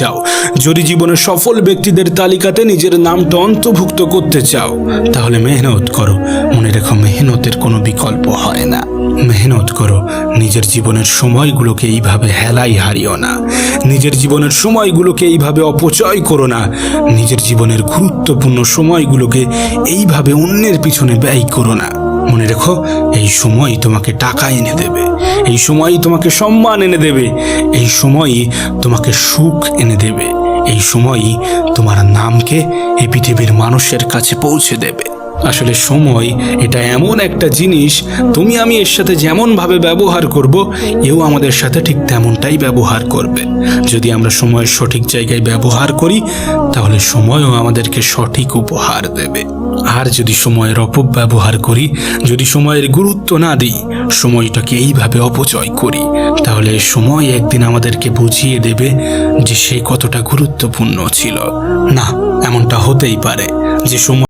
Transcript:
চাও, যদি জীবনের সফল ব্যক্তিদের তালিকাতে নিজের নামটা অন্তর্ভুক্ত করতে চাও, তাহলে মেহনত করো। মনে রেখো, মেহনতের কোনো বিকল্প হয় না। মেহনত করো, নিজের জীবনের সময়গুলোকে এইভাবে হেলাই হারিও না। নিজের জীবনের সময়গুলোকে এইভাবে অপচয় করো না। নিজের জীবনের গুরুত্বপূর্ণ সময়গুলোকে এইভাবে অন্যের পিছনে ব্যয় করো না। মনে রেখো, এই সময় তোমাকে টাকা এনে দেবে, এই সময়ই তোমাকে সম্মান এনে দেবে, এই সময়ই তোমাকে সুখ এনে দেবে, এই সময়ই তোমার নামকে এই পৃথিবীর মানুষের কাছে পৌঁছে দেবে। আসলে সময় এটা এমন একটা জিনিস, তুমি আমি এর সাথে যেমনভাবে ব্যবহার করব, এও আমাদের সাথে ঠিক তেমনটাই ব্যবহার করবে। যদি আমরা সময়ের সঠিক জায়গায় ব্যবহার করি, তাহলে সময়ও আমাদেরকে সঠিক উপহার দেবে। আর যদি সময়ের অপব্যবহার করি, যদি সময়ের গুরুত্ব না দিই, সময়টাকে এইভাবে অপচয় করি, তাহলে সময় একদিন আমাদেরকে বুঝিয়ে দেবে যে সে কতটা গুরুত্বপূর্ণ ছিল। না, এমনটা হতেই পারে যে সময়